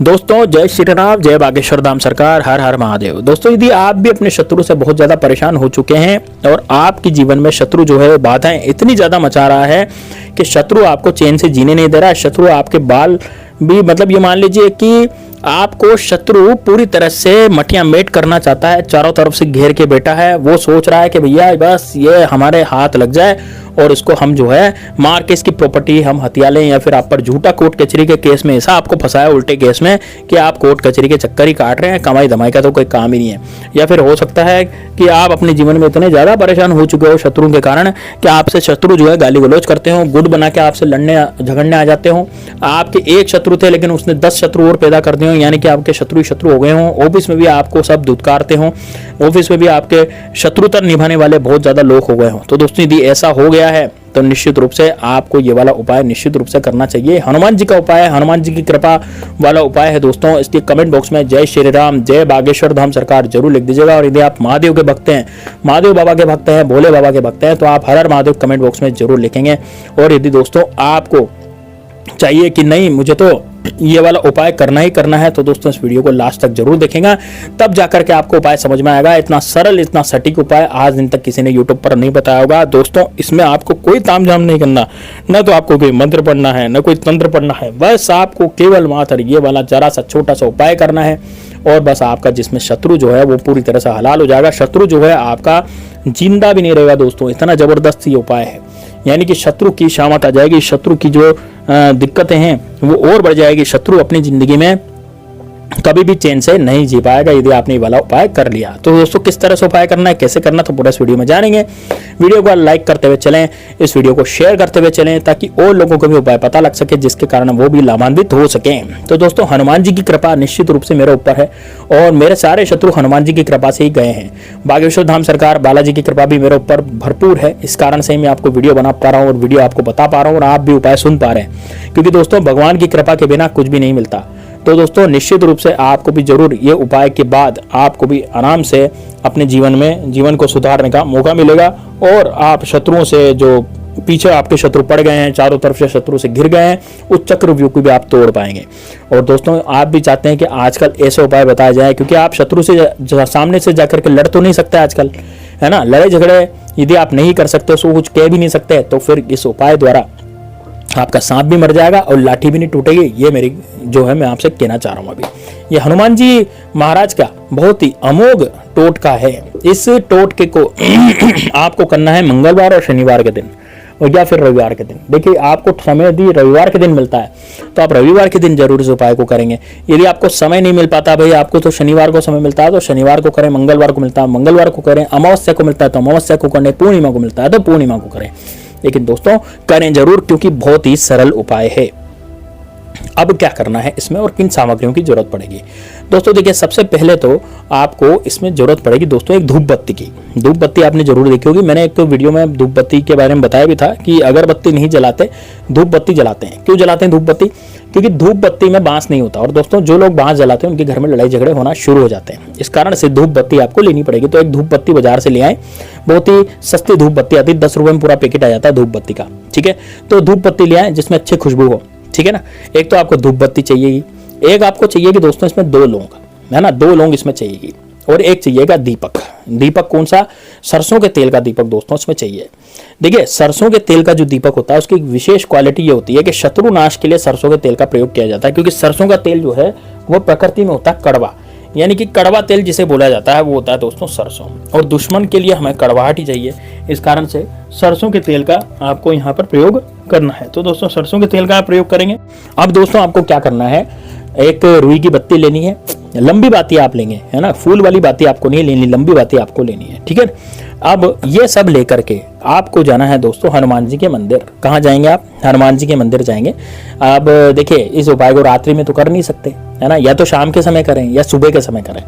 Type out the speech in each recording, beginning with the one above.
दोस्तों जय श्री राम, जय बागेश्वर धाम सरकार, हर हर महादेव। दोस्तों यदि आप भी अपने शत्रु से बहुत ज्यादा परेशान हो चुके हैं और आपके जीवन में शत्रु जो है बाधाएं इतनी ज्यादा मचा रहा है कि शत्रु आपको चैन से जीने नहीं दे रहा है, शत्रु आपके बाल भी मतलब ये मान लीजिए कि आपको शत्रु पूरी तरह से मटिया मेट करना चाहता है, चारों तरफ से घेर के बैठा है। वो सोच रहा है कि भैया बस ये हमारे हाथ लग जाए और इसको हम जो है मार के इसकी प्रॉपर्टी हम हथिया लें, या फिर आप पर झूठा कोर्ट कचहरी के केस में ऐसा आपको फंसाया उल्टे केस में कि आप कोर्ट कचहरी के चक्कर ही काट रहे हैं, कमाई धमाई का तो कोई काम ही नहीं है। या फिर हो सकता है कि आप अपने जीवन में इतने ज्यादा परेशान हो चुके हो शत्रु के कारण कि आपसे शत्रु जो है गाली गलौज करते हो, गुट बना के आपसे लड़ने झगड़ने आ जाते हो। आपके एक शत्रु थे लेकिन उसने 10 शत्रु और पैदा कर दिए हो, यानी कि आपके शत्रु शत्रु हो गए हो। ऑफिस में भी आपको सब धुतकारते हो, ऑफिस में भी आपके शत्रुता निभाने वाले बहुत ज्यादा लोग हो गए हो। तो दोस्तों यदि ऐसा हो गया है तो निश्चित रूप से आपको ये वाला उपाय निश्चित रूप से करना चाहिए। हनुमान जी का उपाय है, हनुमान जी की कृपा वाला उपाय है दोस्तों। इसलिए कमेंट बॉक्स में जय श्री राम, जय बागेश्वर धाम सरकार जरूर लिख दीजिएगा। और यदि आप महादेव के भक्त हैं, महादेव बाबा के भक्त हैं, भोले बाबा के भक्त हैं, तो आप हर हर महादेव कमेंट बॉक्स में जरूर लिखेंगे। और यदि दोस्तों आपको चाहिए कि नहीं मुझे तो ये वाला उपाय करना ही करना है, तो दोस्तों इस वीडियो को लास्ट तक जरूर देखेंगे, तब जाकर के आपको उपाय समझ में आएगा। इतना सरल, इतना सटीक उपाय आज दिन तक किसी ने यूट्यूब पर नहीं बताया होगा। दोस्तों इसमें आपको कोई तामझाम नहीं करना, न तो आपको कोई मंत्र पढ़ना है, न कोई तंत्र पढ़ना है, बस आपको केवल मात्र ये वाला जरा सा छोटा सा उपाय करना है। और बस आपका जिसमें शत्रु जो है वो पूरी तरह से हलाल हो जाएगा, शत्रु जो है आपका जिंदा भी नहीं रहेगा। दोस्तों इतना जबरदस्त ये उपाय है, यानी कि शत्रु की शामत आ जाएगी, शत्रु की जो दिक्कतें हैं वो और बढ़ जाएगी। शत्रु अपनी जिंदगी में कभी भी चैन से नहीं जी पाएगा यदि आपने ये वाला उपाय कर लिया। तो दोस्तों किस तरह से उपाय करना है, कैसे करना, तो पूरा इस वीडियो में जानेंगे। वीडियो को लाइक करते हुए चलें, इस वीडियो को शेयर करते हुए चलें, ताकि और लोगों को भी उपाय पता लग सके, जिसके कारण वो भी लाभान्वित हो सके। तो दोस्तों हनुमान जी की कृपा निश्चित रूप से मेरे ऊपर है और मेरे सारे शत्रु हनुमान जी की कृपा से ही गए हैं। बागेश्वर धाम सरकार बालाजी की कृपा भी मेरे ऊपर भरपूर है, इस कारण से मैं आपको वीडियो बना पा रहा हूँ और वीडियो आपको बता पा रहा हूँ और आप भी उपाय सुन पा रहे हैं, क्योंकि दोस्तों भगवान की कृपा के बिना कुछ भी नहीं मिलता। तो दोस्तों निश्चित रूप से आपको भी जरूर ये उपाय के बाद आपको भी आराम से अपने जीवन को सुधारने का मौका मिलेगा और आप शत्रुओं से जो पीछे आपके शत्रु पड़ गए हैं, चारों तरफ से शत्रु से घिर गए हैं, उस चक्रव्यूह को भी आप तोड़ पाएंगे। और दोस्तों आप भी चाहते हैं कि आजकल ऐसे उपाय बताए जाए, क्योंकि आप शत्रु से सामने से जाकर के लड़ तो नहीं सकते आजकल, है ना। लड़ाई झगड़े यदि आप नहीं कर सकते, सो कुछ कह भी नहीं सकते, तो फिर इस उपाय द्वारा आपका सांप भी मर जाएगा और लाठी भी नहीं टूटेगी। ये मेरी जो है मैं आपसे कहना चाह रहा हूं। अभी ये हनुमान जी महाराज का बहुत ही अमोघ टोटका है। इस टोटके को आपको करना है मंगलवार और शनिवार के दिन, और या फिर रविवार के दिन। देखिए आपको समय यदि रविवार के दिन मिलता है तो आप रविवार के दिन जरूर इस उपाय को करेंगे। यदि आपको समय नहीं मिल पाता, भाई आपको तो शनिवार को समय मिलता है तो शनिवार को करें, मंगलवार को मिलता है मंगलवार को करें, अमावस्या को मिलता है तो अमावस्या को करें, पूर्णिमा को मिलता है तो पूर्णिमा को करें। लेकिन दोस्तों करें जरूर, क्योंकि बहुत ही सरल उपाय है। अब क्या करना है इसमें और किन सामग्रियों की जरूरत पड़ेगी? दोस्तों देखिए सबसे पहले तो आपको इसमें जरूरत पड़ेगी दोस्तों एक धूप बत्ती की। धूप बत्ती आपने जरूर देखी होगी, मैंने एक तो वीडियो में धूप बत्ती के बारे में बताया भी था कि अगरबत्ती नहीं जलाते, धूप बत्ती जलाते हैं। क्यों जलाते हैं धूप बत्ती? क्योंकि धूप बत्ती में बांस नहीं होता, और दोस्तों जो लोग बांस जलाते हैं उनके घर में लड़ाई झगड़े होना शुरू हो जाते हैं। इस कारण से धूप बत्ती आपको लेनी पड़ेगी। तो एक धूप बत्ती बाजार से ले आए, बहुत ही सस्ती धूप बत्ती आती है, 10 रुपए में पूरा पैकेट आ जाता है धूप बत्ती का, ठीक है। तो धूप बत्ती ले आए जिसमें अच्छी खुशबू हो, ठीक है ना। एक तो आपको धूप बत्ती चाहिएगी, एक आपको चाहिएगी दोस्तों इसमें 2 लौंग, है ना, 2 लौंग इसमें चाहिएगी, और एक चाहिएगा दीपक। दीपक कौन सा? सरसों के तेल का दीपक दोस्तों इसमें चाहिए। देखिए सरसों के तेल का जो दीपक होता है उसकी विशेष क्वालिटी ये होती है कि शत्रु नाश के लिए सरसों के तेल का प्रयोग किया जाता है, क्योंकि सरसों का तेल जो है वो प्रकृति में होता है कड़वा, यानी कि कड़वा तेल जिसे बोला जाता है वो होता है दोस्तों सरसों, और दुश्मन के लिए हमें कड़वाहट ही चाहिए। इस कारण से सरसों के तेल का आपको यहाँ पर प्रयोग करना है। तो दोस्तों सरसों के तेल का आप प्रयोग करेंगे। अब दोस्तों आपको क्या करना है, एक रुई की बत्ती लेनी है, लंबी बाती आप लेंगे, है ना, फूल वाली बाती आपको नहीं लेनी, लंबी बाती आपको लेनी है, ठीक है। अब ये सब लेकर के आपको जाना है दोस्तों हनुमान जी के मंदिर। कहाँ जाएंगे आप? हनुमान जी के मंदिर जाएंगे। अब देखिए इस उपाय को रात्रि में तो कर नहीं सकते, है ना, या तो शाम के समय करें या सुबह के समय करें,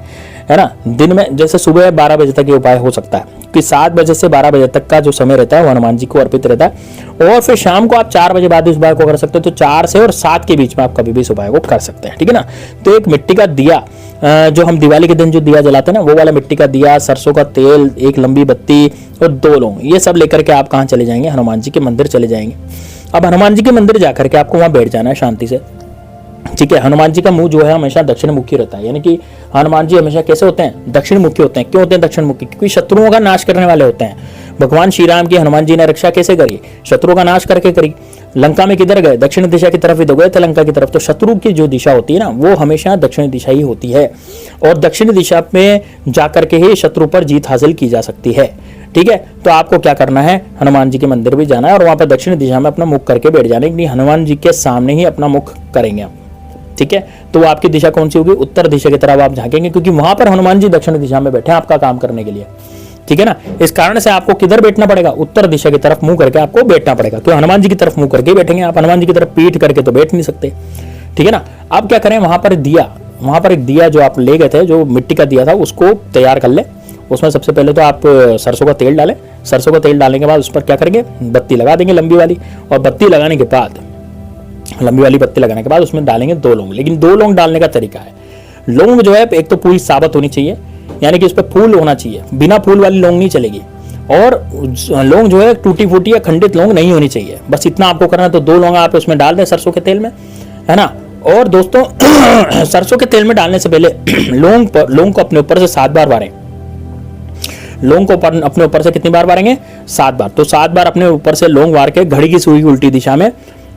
है ना। दिन में जैसे सुबह 12 बजे तक ये उपाय हो सकता है, कि 7 बजे से 12 बजे तक का जो समय रहता है वो हनुमान जी को अर्पित रहता है। और फिर शाम को आप 4 बजे बाद इस उपाय को कर सकते हो, तो 4 से और 7 के बीच में आप कभी भी इस उपाय को कर सकते हैं, ठीक है ना। तो एक मिट्टी का दिया, जो हम दिवाली के दिन जो दिया जलाते हैं ना, वो वाला मिट्टी का दिया, सरसों का तेल, एक लंबी बत्ती और 2 लौंग, ये सब लेकर के आप कहाँ चले जाएंगे? हनुमान जी के मंदिर चले जाएंगे। अब हनुमान जी के मंदिर जाकर के आपको वहां बैठ जाना है शांति से, ठीक है। हनुमान जी का मुंह जो है हमेशा दक्षिण मुखी रहता है, यानी कि हनुमान जी हमेशा कैसे होते हैं, दक्षिण मुखी होते हैं। क्यों होते हैं दक्षिण मुखी? क्योंकि शत्रुओं का नाश करने वाले होते हैं। भगवान श्री राम की हनुमान जी ने रक्षा कैसे करी? शत्रुओं का नाश करके करी। लंका में किधर गए? दक्षिण दिशा की तरफ ही तो गए थे, लंका की तरफ। तो शत्रु की जो दिशा होती है ना, वो हमेशा दक्षिण दिशा ही होती है, और दक्षिण दिशा में जाकर के ही शत्रु पर जीत हासिल की जा सकती है। ठीक है, तो आपको क्या करना है, हनुमान जी के मंदिर भी जाना है और वहां पर दक्षिण दिशा में अपना मुख करके बैठ जाना है। हनुमान जी के सामने ही अपना मुख करेंगे आप। ठीक है, तो आपकी दिशा कौन सी होगी? उत्तर दिशा की तरफ आप झांकेंगे, क्योंकि वहां पर हनुमान जी दक्षिण दिशा में बैठे हैं आपका काम करने के लिए। ठीक है ना, इस कारण से आपको किधर बैठना पड़ेगा? उत्तर दिशा की तरफ मुंह करके आपको बैठना पड़ेगा। तो हनुमान जी की तरफ मुंह करके बैठेंगे आप, हनुमान जी की तरफ पीठ करके तो बैठ नहीं सकते। ठीक है ना, अब क्या करें, वहां पर एक दिया जो आप ले गए थे, जो मिट्टी का दिया था, उसको तैयार कर ले। उसमें सबसे पहले तो आप सरसों का तेल डालें। सरसों का तेल डालने के बाद उस पर क्या करेंगे, बत्ती लगा देंगे लंबी वाली, और बत्ती लगाने के बाद, लंबी वाली बत्ती लगाने के बाद उसमें डालेंगे 2 लौंग। लेकिन 2 लौंग डालने का तरीका है, लौंग जो है एक तो पूरी साबुत होनी चाहिए, यानी कि उस पर फूल होना चाहिए, बिना फूल वाली लौंग नहीं चलेगी। और लौंग जो है टूटी फूटी या खंडित लौंग नहीं होनी चाहिए। बस इतना आपको करना है। तो 2 लौंग आप उसमें डाल दें सरसों के तेल में, है ना। और दोस्तों सरसों के तेल में डालने से पहले लौंग को अपने ऊपर से 7 बार वारें। लौंग को अपने ऊपर से कितनी बार वारेंगे? 7 बार। तो 7 बार अपने ऊपर से लौंग वार के घड़ी की सुई उल्टी दिशा में,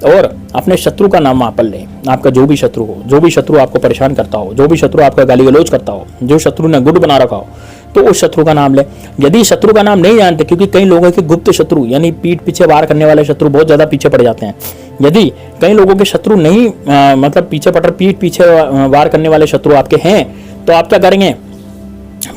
और अपने शत्रु का नाम वहां पर लें। आपका जो भी शत्रु हो, जो भी शत्रु आपको परेशान करता हो, जो भी शत्रु आपका गाली गलौज करता हो, जो शत्रु ने गुट बना रखा हो, तो उस शत्रु का नाम ले। यदि शत्रु का नाम नहीं जानते, क्योंकि कई लोगों के गुप्त शत्रु यानी पीठ पीछे वार करने वाले शत्रु बहुत ज्यादा पीछे पड़ जाते हैं। यदि कई लोगों के शत्रु नहीं मतलब पीठ पीछे वार करने वाले शत्रु आपके हैं, तो आप क्या करेंगे,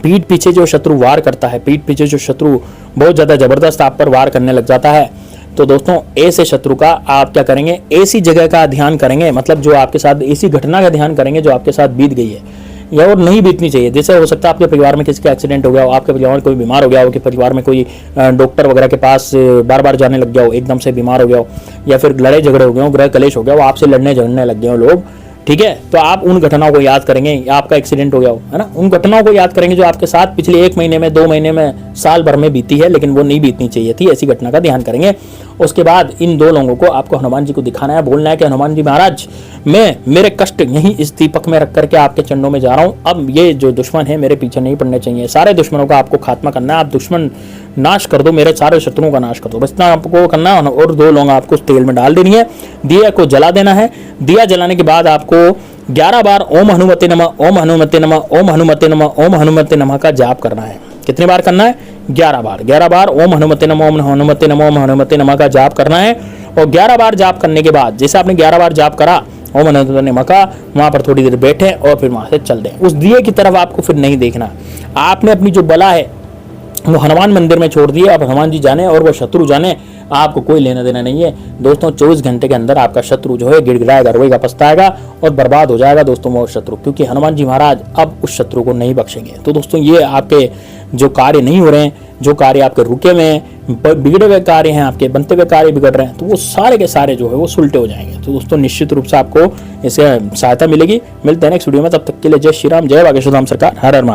पीठ पीछे जो शत्रु वार करता है, पीठ पीछे जो शत्रु बहुत ज्यादा जबरदस्त आप पर वार करने लग जाता है, तो दोस्तों ऐसे शत्रु का आप क्या करेंगे, ऐसी जगह का ध्यान करेंगे, मतलब जो आपके साथ ऐसी घटना का ध्यान करेंगे जो आपके साथ बीत गई है या और नहीं बीतनी चाहिए। जैसे हो सकता है आपके परिवार में किसी का एक्सीडेंट हो गया हो, आपके परिवार में कोई बीमार हो गया हो, कि परिवार में कोई डॉक्टर वगैरह के पास बार बार जाने लग गया हो, एकदम से बीमार हो गया हो, या फिर लड़ाई झगड़े हो गए हो, गृह कलेश हो गया हो, आपसे लड़ने झगड़ने लग गए हो लोग। ठीक है, तो आप उन घटनाओं को याद करेंगे, या आपका एक्सीडेंट हो गया हो, है ना, उन घटनाओं को याद करेंगे जो आपके साथ पिछले 1 महीने में, 2 महीने में, साल भर में बीती है, लेकिन वो नहीं बीतनी चाहिए थी। ऐसी घटना का ध्यान करेंगे। उसके बाद इन 2 लोगों को आपको हनुमान जी को दिखाना है, बोलना है कि हनुमान जी महाराज, मैं मेरे कष्ट यहीं इस दीपक में रख करके आपके चरणों में जा रहा हूं। अब ये जो दुश्मन है मेरे पीछे नहीं पड़ने चाहिए। सारे दुश्मनों का आपको खात्मा करना है। आप दुश्मन नाश कर दो, मेरे सारे शत्रुओं का नाश कर दो, बस इतना आपको करना है। और 2 लौंग आपको उस तेल में डाल देनी है, दिया को जला देना है। दिया जलाने के बाद आपको 11 बार ओम हनुमते नमः, ओम हनुमते नमः, ओम हनुमते नमः, ओम हनुमते नमः का जाप करना है। कितनी बार करना है? 11 बार। 11 बार ओम हनुमते नमः, ओम हनुमते नमः, ओम हनुमते नमः का जाप करना है। और 11 बार जाप करने के बाद, जैसे आपने 11 बार जाप करा ओम हनुमते नमः का, वहां पर थोड़ी देर बैठे और फिर वहां से चल दें। उस दिए की तरफ आपको फिर नहीं देखना। आपने अपनी जो बला है वो हनुमान मंदिर में छोड़ दिए। अब हनुमान जी जाने और वो शत्रु जाने, आपको कोई लेना देना नहीं है। दोस्तों 24 घंटे के अंदर आपका शत्रु जो है गिड़गिड़ाएगा, रोएगा, पछताएगा और बर्बाद हो जाएगा दोस्तों वो शत्रु, क्योंकि हनुमान जी महाराज अब उस शत्रु को नहीं बख्शेंगे। तो दोस्तों ये आपके जो कार्य नहीं हो रहे हैं, जो कार्य आपके रुके हुए हैं, बिगड़े हुए कार्य हैं, आपके बनते हुए कार्य बिगड़ रहे हैं, तो वो सारे के सारे जो है वो सुलटे हो जाएंगे। तो दोस्तों निश्चित रूप से आपको इससे सहायता मिलेगी। मिलते हैं नेक्स्ट वीडियो में, तब तक के लिए जय श्री राम, जय बागेश्वर धाम सरकार, हर हर महादेव।